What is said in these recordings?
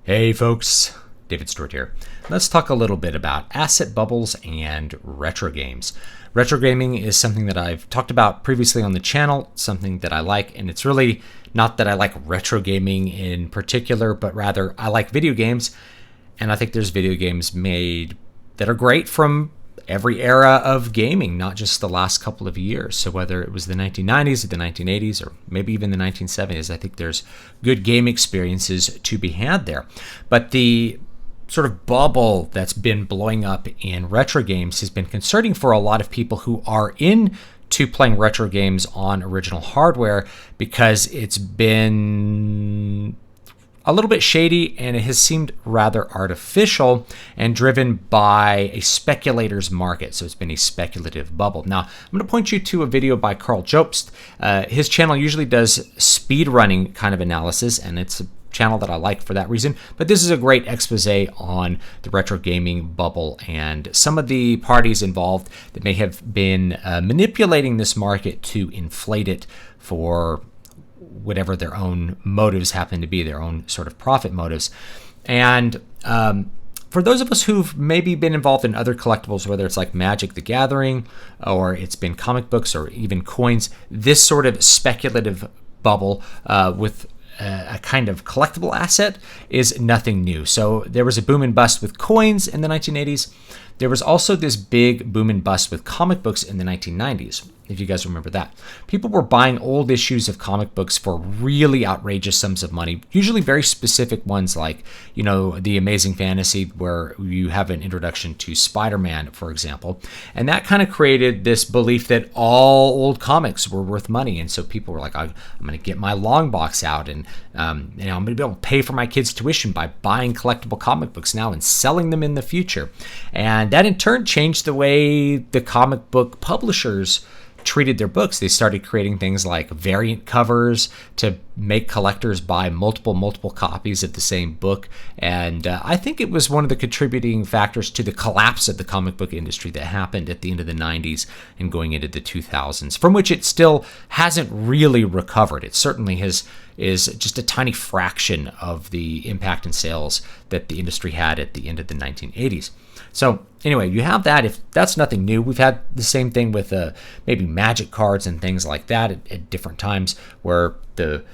Hey folks, David Stewart here. Let's talk a little bit about asset bubbles and retro games. Retro gaming is something that I've talked about previously on the channel, something that I like, and it's really not that I like retro gaming in particular, but rather I like video games, and I think there's video games made that are great from every era of gaming, not just the last couple of years. So whether it was the 1990s or the 1980s or maybe even the 1970s, I think there's good game experiences to be had there. But the sort of bubble that's been blowing up in retro games has been concerning for a lot of people who are into playing retro games on original hardware, because it's been a little bit shady, and it has seemed rather artificial and driven by a speculator's market. So it's been a speculative bubble. Now, I'm going to point you to a video by Carl Jobst. His channel usually does speedrunning kind of analysis, and it's a channel that I like for that reason. But this is a great expose on the retro gaming bubble and some of the parties involved that may have been manipulating this market to inflate it for whatever their own motives happen to be, their own sort of profit motives. And for those of us who've maybe been involved in other collectibles, whether it's like Magic the Gathering or it's been comic books or even coins, this sort of speculative bubble with a kind of collectible asset is nothing new. So there was a boom and bust with coins in the 1980s. There was also this big boom and bust with comic books in the 1990s, if you guys remember that. People were buying old issues of comic books for really outrageous sums of money, usually very specific ones like, you know, The Amazing Fantasy, where you have an introduction to Spider-Man, for example. And that kind of created this belief that all old comics were worth money. And so people were like, I'm going to get my long box out, and I'm going to be able to pay for my kids' tuition by buying collectible comic books now and selling them in the future. And that in turn changed the way the comic book publishers treated their books. They started creating things like variant covers to make collectors buy multiple copies of the same book. And I think it was one of the contributing factors to the collapse of the comic book industry that happened at the end of the 90s and going into the 2000s, from which it still hasn't really recovered. It certainly is just a tiny fraction of the impact in sales that the industry had at the end of the 1980s. So anyway, you have that. If that's nothing new, we've had the same thing with maybe Magic cards and things like that at different times, where the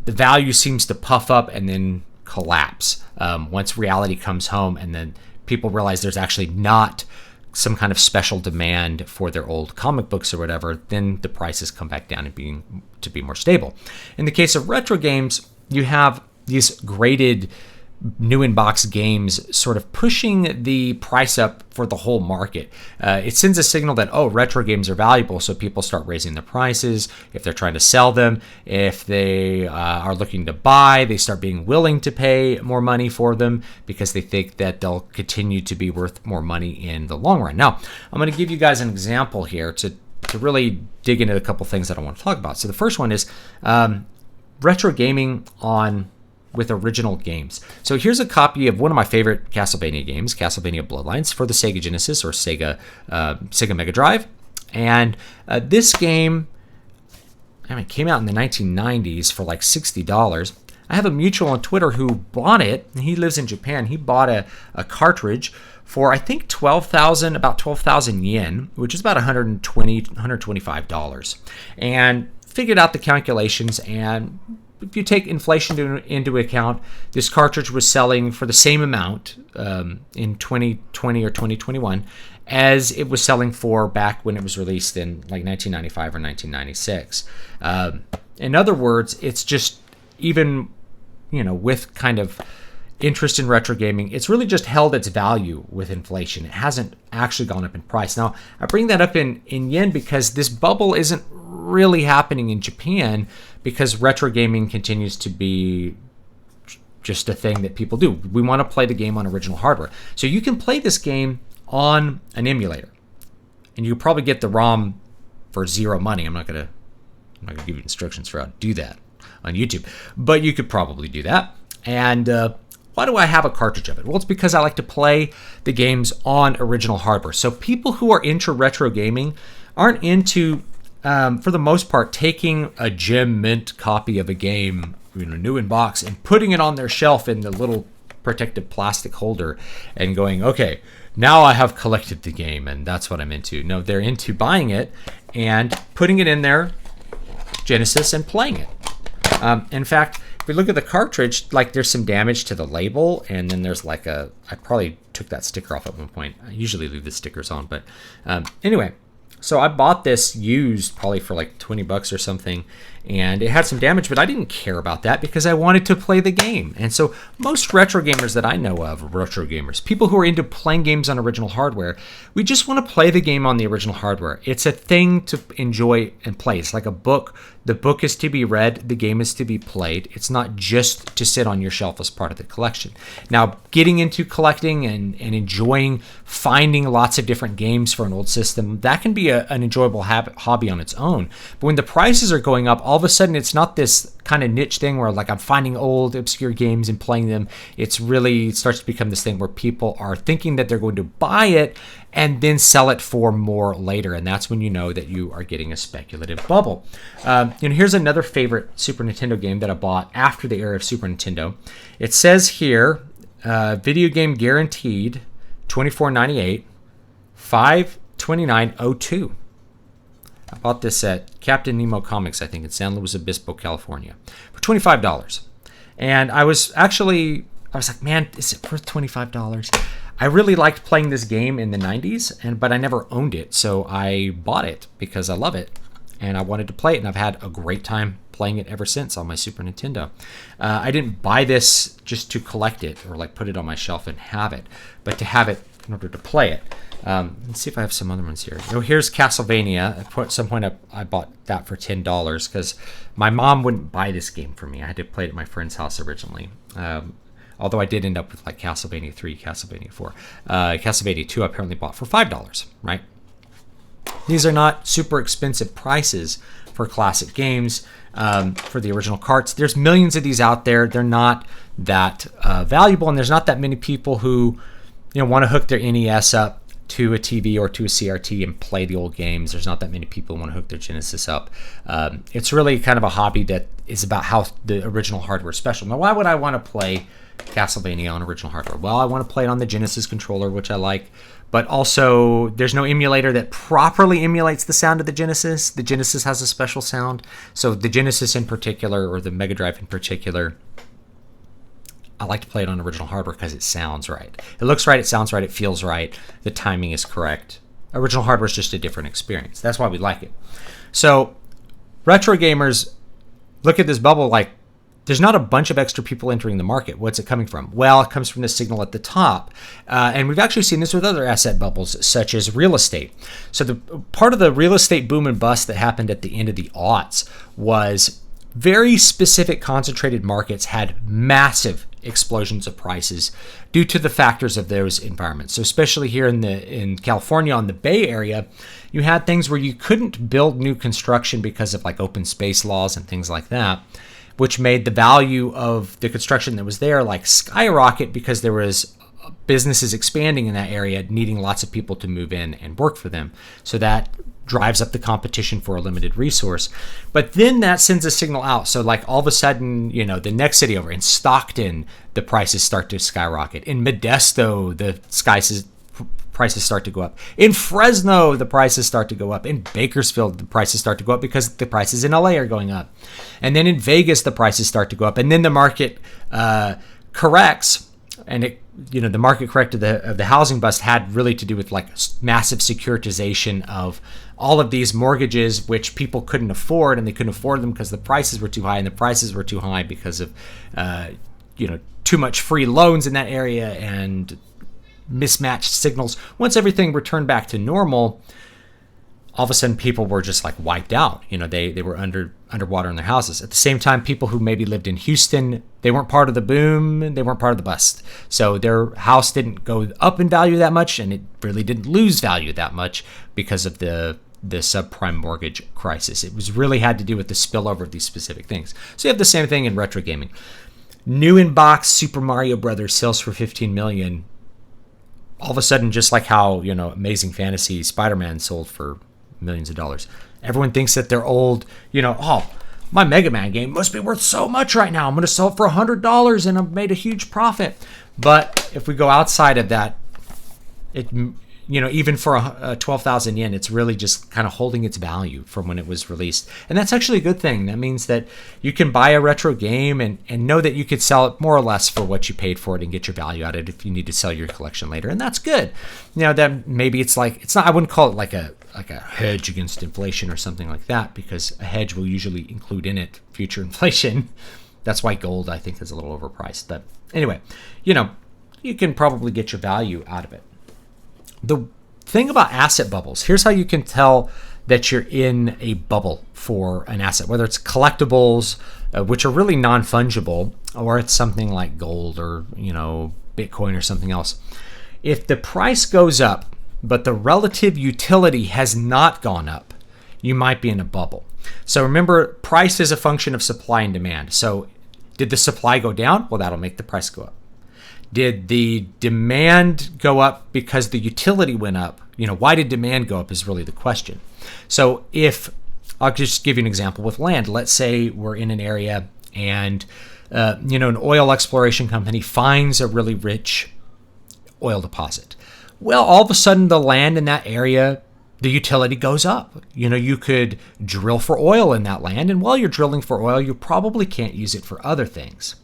value seems to puff up and then collapse once reality comes home, and then people realize there's actually not some kind of special demand for their old comic books or whatever. Then the prices come back down and to be more stable. In the case of retro games, you have these graded new in-box games sort of pushing the price up for the whole market. It sends a signal that, retro games are valuable, so people start raising the prices. If they're trying to sell them, if they are looking to buy, they start being willing to pay more money for them because they think that they'll continue to be worth more money in the long run. Now, I'm going to give you guys an example here to really dig into a couple things that I want to talk about. So the first one is retro gaming with original games. So here's a copy of one of my favorite Castlevania games, Castlevania Bloodlines, for the Sega Genesis or Sega Mega Drive. And this game, came out in the 1990s for like $60. I have a mutual on Twitter who bought it, and he lives in Japan. He bought a cartridge for, I think, about 12,000 yen, which is about $125. And figured out the calculations, and if you take inflation into account, this cartridge was selling for the same amount in 2020 or 2021 as it was selling for back when it was released in like 1995 or 1996. In other words, it's just, even, with kind of interest in retro gaming, it's really just held its value with inflation. It hasn't actually gone up in price. Now, I bring that up in yen because this bubble isn't really happening in Japan, because retro gaming continues to be just a thing that people do. We want to play the game on original hardware. So you can play this game on an emulator, and you probably get the ROM for zero money. I'm not gonna give you instructions for how to do that on YouTube, but you could probably do that. And why do I have a cartridge of it? Well, it's because I like to play the games on original hardware. So people who are into retro gaming aren't into, for the most part, taking a gem mint copy of a game new in box, and putting it on their shelf in the little protective plastic holder and going, okay, now I have collected the game and that's what I'm into. No, they're into buying it and putting it in their Genesis and playing it. In fact, if we look at the cartridge, like there's some damage to the label, and then there's like I probably took that sticker off at one point. I usually leave the stickers on, but anyway, so I bought this used probably for like $20 or something, and it had some damage, but I didn't care about that because I wanted to play the game. And so most retro gamers that I know of, retro gamers, people who are into playing games on original hardware, we just want to play the game on the original hardware. It's a thing to enjoy and play. It's like a book. The book is to be read, the game is to be played. It's not just to sit on your shelf as part of the collection. Now, getting into collecting and enjoying finding lots of different games for an old system, that can be an enjoyable hobby on its own. But when the prices are going up, all of a sudden it's not this kind of niche thing where like I'm finding old obscure games and playing them. It starts to become this thing where people are thinking that they're going to buy it and then sell it for more later, and that's when you know that you are getting a speculative bubble. Here's another favorite Super Nintendo game that I bought after the era of Super Nintendo. It says here, video game guaranteed, $24.98, $529.02. I bought this at Captain Nemo Comics, I think, in San Luis Obispo, California, for $25. And I was like, man, is it worth $25? I really liked playing this game in the 90s, but I never owned it, so I bought it because I love it, and I wanted to play it, and I've had a great time playing it ever since on my Super Nintendo. I didn't buy this just to collect it or like put it on my shelf and have it, but to have it in order to play it. Let's see if I have some other ones here. Here's Castlevania. At some point I bought that for $10 because my mom wouldn't buy this game for me. I had to play it at my friend's house originally. Although I did end up with like Castlevania 3, Castlevania 4. Castlevania 2 I apparently bought for $5, right? These are not super expensive prices for classic games, for the original carts. There's millions of these out there. They're not that valuable, and there's not that many people who want to hook their NES up to a TV or to a CRT and play the old games. There's not that many people who want to hook their Genesis up. It's really kind of a hobby that is about how the original hardware is special. Now, why would I want to play Castlevania on original hardware? Well, I want to play it on the Genesis controller, which I like, but also there's no emulator that properly emulates the sound of the Genesis. The Genesis has a special sound. So the Genesis in particular, or the Mega Drive in particular, I like to play it on original hardware because it sounds right. It looks right, it sounds right, it feels right, the timing is correct. Original hardware is just a different experience. That's why we like it. So retro gamers look at this bubble like there's not a bunch of extra people entering the market. What's it coming from? Well, it comes from the signal at the top. And we've actually seen this with other asset bubbles, such as real estate. So the part of the real estate boom and bust that happened at the end of the aughts was very specific concentrated markets had massive explosions of prices due to the factors of those environments. So especially here in California on the Bay Area, you had things where you couldn't build new construction because of like open space laws and things like that, which made the value of the construction that was there like skyrocket because there was businesses expanding in that area needing lots of people to move in and work for them. So that drives up the competition for a limited resource. But then that sends a signal out. So like all of a sudden, the next city over in Stockton, the prices start to skyrocket. In Modesto, the prices start to go up. In Fresno, the prices start to go up. In Bakersfield, the prices start to go up because the prices in LA are going up. And then in Vegas, the prices start to go up. And then the market corrects, and the market correct of the housing bust had really to do with like massive securitization of all of these mortgages, which people couldn't afford, and they couldn't afford them because the prices were too high, and the prices were too high because of too much free loans in that area and mismatched signals. Once everything returned back to normal, all of a sudden people were just like wiped out. They were underwater in their houses. At the same time, people who maybe lived in Houston, they weren't part of the boom, they weren't part of the bust. So their house didn't go up in value that much, and it really didn't lose value that much because of the subprime mortgage crisis. It was really had to do with the spillover of these specific things. So you have the same thing in retro gaming. New in box Super Mario Brothers sells for $15 million. All of a sudden, just like how Amazing Fantasy Spider-Man sold for millions of dollars, everyone thinks that they're old. my Mega Man game must be worth so much right now. I'm going to sell it for $100 and I've made a huge profit. But if we go outside of that, even for 12,000 yen, it's really just kind of holding its value from when it was released. And that's actually a good thing. That means that you can buy a retro game and know that you could sell it more or less for what you paid for it and get your value out of it if you need to sell your collection later. And that's good. That maybe it's not, I wouldn't call it like a hedge against inflation or something like that, because a hedge will usually include in it future inflation. That's why gold, I think, is a little overpriced. But anyway, you can probably get your value out of it. The thing about asset bubbles, here's how you can tell that you're in a bubble for an asset, whether it's collectibles, which are really non-fungible, or it's something like gold or, Bitcoin or something else. If the price goes up, but the relative utility has not gone up, you might be in a bubble. So remember, price is a function of supply and demand. So did the supply go down? Well, that'll make the price go up. Did the demand go up because the utility went up? Why did demand go up is really the question. So I'll just give you an example with land. Let's say we're in an area and, an oil exploration company finds a really rich oil deposit. Well, all of a sudden the land in that area, the utility goes up. You could drill for oil in that land. And while you're drilling for oil, you probably can't use it for other things.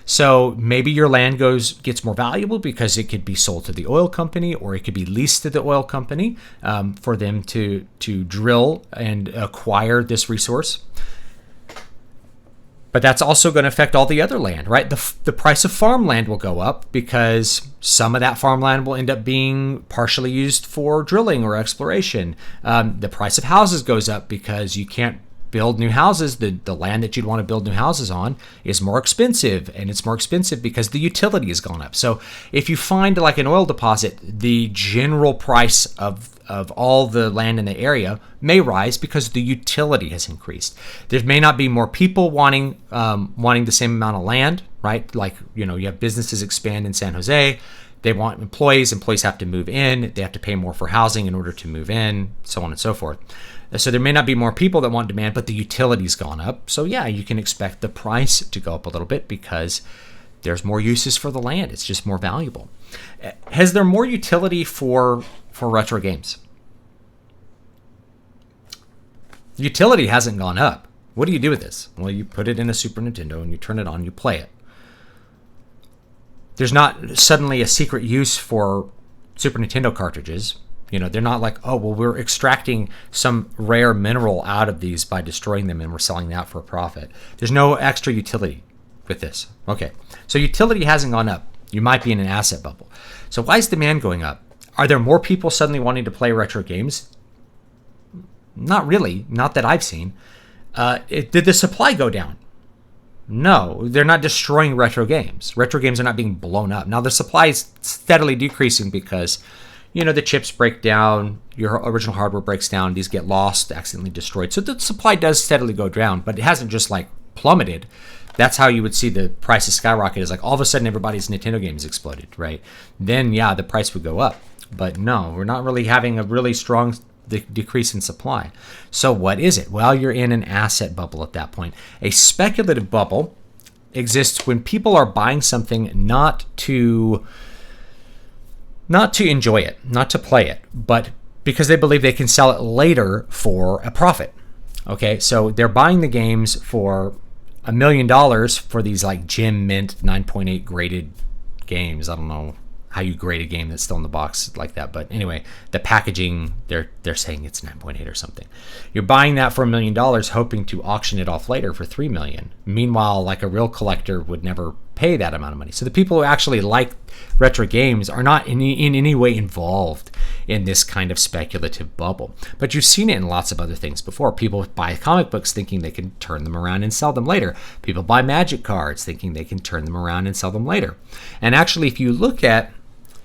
So maybe your land gets more valuable because it could be sold to the oil company, or it could be leased to the oil company for them to drill and acquire this resource. But that's also going to affect all the other land, right? The price of farmland will go up because some of that farmland will end up being partially used for drilling or exploration. The price of houses goes up because you can't build new houses. The land that you'd want to build new houses on is more expensive, and it's more expensive because the utility has gone up. So if you find like an oil deposit, the general price of all the land in the area may rise because the utility has increased. There may not be more people wanting the same amount of land, right? Like, you have businesses expand in San Jose. They want employees. Employees have to move in. They have to pay more for housing in order to move in, so on and so forth. So there may not be more people that want demand, but the utility's gone up. So yeah, you can expect the price to go up a little bit because there's more uses for the land. It's just more valuable. Has there more utility for retro games? Utility hasn't gone up. What do you do with this? Well, you put it in a Super Nintendo and you turn it on, you play it. There's not suddenly a secret use for Super Nintendo cartridges. They're not like, oh, well, we're extracting some rare mineral out of these by destroying them and we're selling that for a profit. There's no extra utility with this. Okay, so utility hasn't gone up. You might be in an asset bubble. So why is demand going up? Are there more people suddenly wanting to play retro games? Not really, not that I've seen. Did the supply go down? No, they're not destroying retro games. Retro games are not being blown up. Now the supply is steadily decreasing because the chips break down, your original hardware breaks down, these get lost, accidentally destroyed. So the supply does steadily go down, but it hasn't just like plummeted. That's how you would see the prices skyrocket, is like all of a sudden everybody's Nintendo games exploded, right? Then yeah, the price would go up. But no, we're not really having a really strong decrease in supply. So what is it? Well, you're in an asset bubble at that point. A speculative bubble exists when people are buying something not to enjoy it, not to play it, but because they believe they can sell it later for a profit. Okay, so they're buying the games for $1 million for these like Gem Mint 9.8 graded games. I don't know how you grade a game that's still in the box like that, but anyway, the packaging, they're saying it's 9.8 or something. You're buying that for $1 million, hoping to auction it off later for $3 million. Meanwhile, like a real collector would never pay that amount of money. So the people who actually like retro games are not in any way involved in this kind of speculative bubble. But you've seen it in lots of other things before. People buy comic books thinking they can turn them around and sell them later. People buy magic cards thinking they can turn them around and sell them later. And actually, if you look at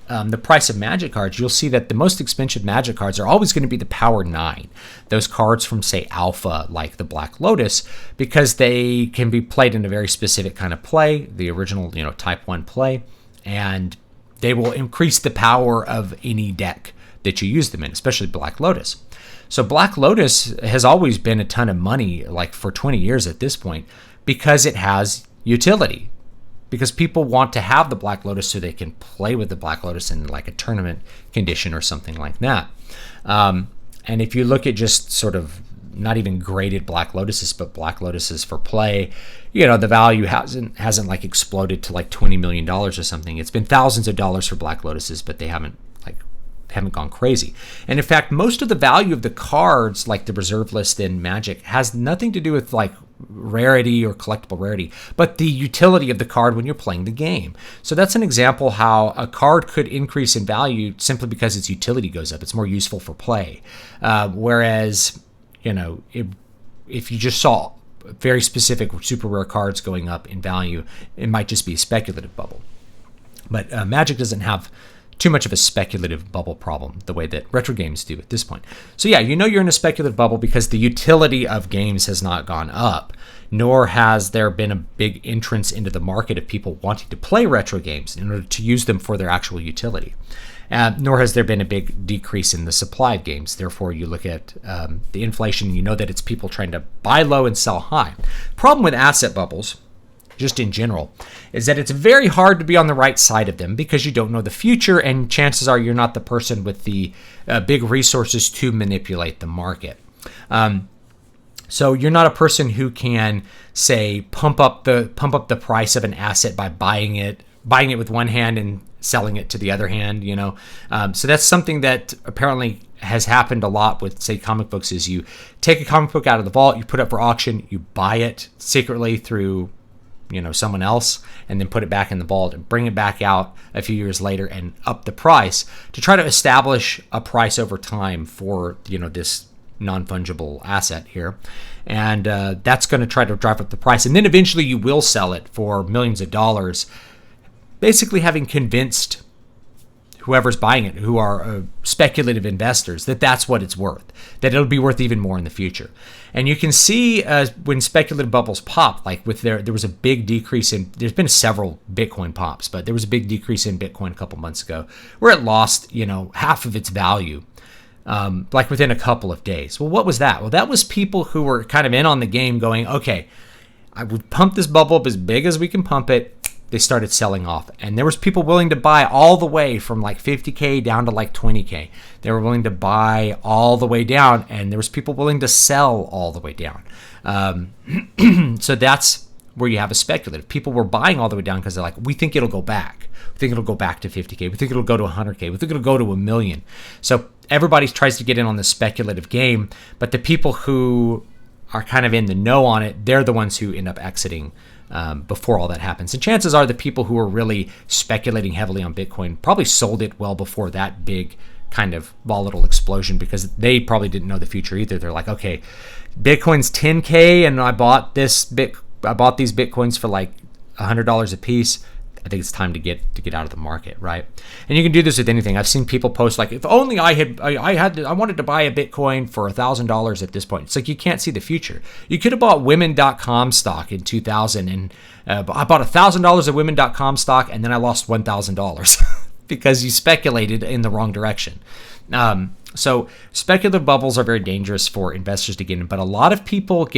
the price of magic cards, you'll see that the most expensive magic cards are always going to be the Power 9. Those cards from, say, Alpha, like the Black Lotus, because they can be played in a very specific kind of play, the original, Type 1 play, and they will increase the power of any deck that you use them in, especially Black Lotus. So Black Lotus has always been a ton of money, like for 20 years at this point, because it has utility. Because people want to have the Black Lotus so they can play with the Black Lotus in like a tournament condition or something like that. And if you look at just sort of not even graded Black Lotuses, but Black Lotuses for play, the value hasn't like exploded to like $20 million or something. It's been thousands of dollars for Black Lotuses, but they haven't gone crazy. And in fact, most of the value of the cards, like the reserve list in Magic, has nothing to do with like rarity or collectible rarity, but the utility of the card when you're playing the game. So that's an example how a card could increase in value simply because its utility goes up. It's more useful for play. Whereas, if you just saw very specific super rare cards going up in value, it might just be a speculative bubble. But Magic doesn't have too much of a speculative bubble problem the way that retro games do at this point. So yeah, you're in a speculative bubble because the utility of games has not gone up, nor has there been a big entrance into the market of people wanting to play retro games in order to use them for their actual utility. Nor has there been a big decrease in the supply of games. Therefore, you look at the inflation, and you know that it's people trying to buy low and sell high. Problem with asset bubbles, just in general, is that it's very hard to be on the right side of them because you don't know the future, and chances are you're not the person with the big resources to manipulate the market. So you're not a person who can, say, pump up the price of an asset by buying it with one hand and selling it to the other hand. So that's something that apparently has happened a lot with, say, comic books. Is you take a comic book out of the vault, you put it up for auction, you buy it secretly through someone else, and then put it back in the vault and bring it back out a few years later and up the price to try to establish a price over time for this non-fungible asset here. And that's going to try to drive up the price, and then eventually you will sell it for millions of dollars, basically having convinced whoever's buying it, who are speculative investors, that that's what it's worth, that it'll be worth even more in the future. And you can see when speculative bubbles pop, like there was a big decrease there's been several Bitcoin pops, but there was a big decrease in Bitcoin a couple months ago where it lost, half of its value, like within a couple of days. Well, what was that? Well, that was people who were kind of in on the game going, okay, I would pump this bubble up as big as we can pump it. They started selling off, and there was people willing to buy all the way from like 50K down to like 20K. They were willing to buy all the way down, and there was people willing to sell all the way down. So that's where you have a speculative. People were buying all the way down because they're like, we think it'll go back. We think it'll go back to 50K. We think it'll go to 100K. We think it'll go to 1 million. So everybody tries to get in on the speculative game, but the people who are kind of in the know on it, they're the ones who end up exiting before all that happens. And chances are the people who are really speculating heavily on Bitcoin probably sold it well before that big kind of volatile explosion, because they probably didn't know the future either. They're like, okay, Bitcoin's 10K and I bought these Bitcoins for like $100 a piece. I think it's time to get out of the market, right? And you can do this with anything. I've seen people post like, if only I wanted to buy a Bitcoin for $1,000 at this point. It's like you can't see the future. You could have bought women.com stock in 2000, and I bought $1,000 of women.com stock, and then I lost $1,000 because you speculated in the wrong direction. So speculative bubbles are very dangerous for investors to get in, but a lot of people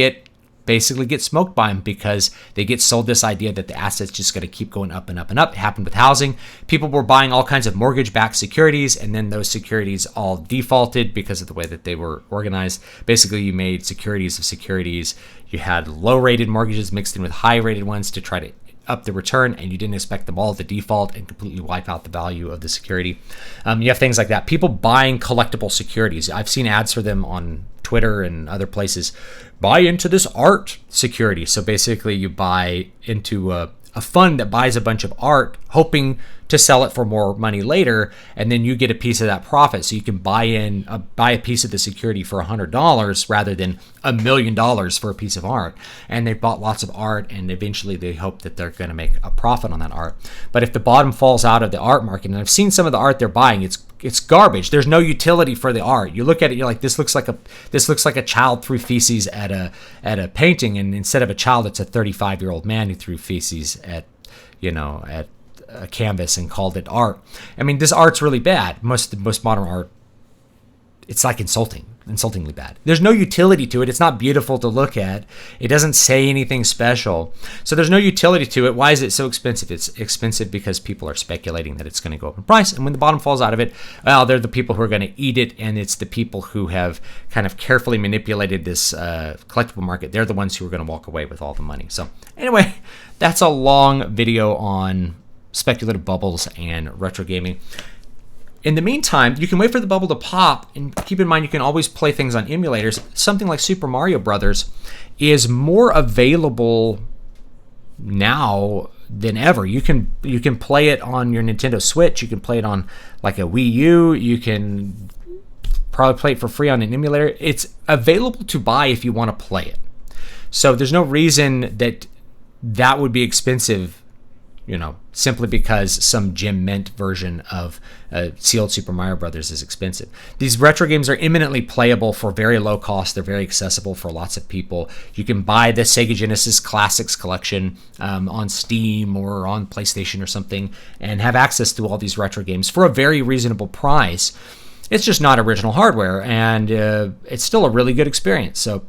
basically get smoked by them because they get sold this idea that the asset's just going to keep going up and up and up. It happened with housing. People were buying all kinds of mortgage-backed securities, and then those securities all defaulted because of the way that they were organized. Basically, you made securities of securities. You had low-rated mortgages mixed in with high-rated ones to try to up the return, and you didn't expect them all to default and completely wipe out the value of the security. You have things like that. People buying collectible securities. I've seen ads for them on Twitter and other places. Buy into this art security. So basically you buy into a fund that buys a bunch of art, hoping to sell it for more money later, and then you get a piece of that profit. So you can buy a piece of the security for $100 rather than $1 million for a piece of art. And they bought lots of art, and eventually they hope that they're going to make a profit on that art. But if the bottom falls out of the art market, and I've seen some of the art they're buying, it's garbage. There's no utility for the art. You look at it, you're like, this looks like a child threw feces at a painting, and instead of a child, it's a 35-year-old man who threw feces at a canvas and called it art. I mean, this art's really bad. Most modern art it's like insultingly bad. There's no utility to it. It's not beautiful to look at. It doesn't say anything special. So there's no utility to it. Why is it so expensive? It's expensive because people are speculating that it's going to go up in price. And when the bottom falls out of it, well, they're the people who are going to eat it. And it's the people who have kind of carefully manipulated this collectible market. They're the ones who are going to walk away with all the money. So anyway, that's a long video on speculative bubbles and retro gaming. In the meantime, you can wait for the bubble to pop, and keep in mind you can always play things on emulators. Something like Super Mario Brothers is more available now than ever. You can play it on your Nintendo Switch. You can play it on like a Wii U. You can probably play it for free on an emulator. It's available to buy if you want to play it. So there's no reason that would be expensive, simply because some gem mint version of sealed Super Mario Brothers is expensive. These retro games are eminently playable for very low cost. They're very accessible for lots of people. You can buy the Sega Genesis Classics collection on Steam or on PlayStation or something and have access to all these retro games for a very reasonable price. It's just not original hardware, and it's still a really good experience. So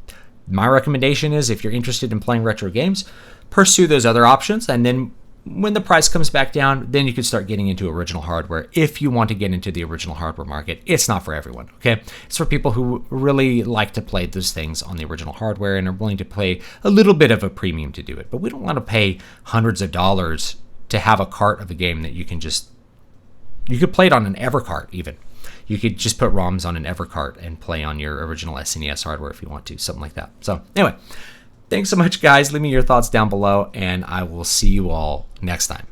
my recommendation is, if you're interested in playing retro games, pursue those other options, and then when the price comes back down, then you can start getting into original hardware if you want to get into the original hardware market. It's not for everyone, okay? It's for people who really like to play those things on the original hardware and are willing to pay a little bit of a premium to do it. But we don't want to pay hundreds of dollars to have a cart of a game that you could play it on an Evercart even. You could just put ROMs on an Evercart and play on your original SNES hardware if you want to, something like that. So anyway, thanks so much, guys. Leave me your thoughts down below, and I will see you all next time.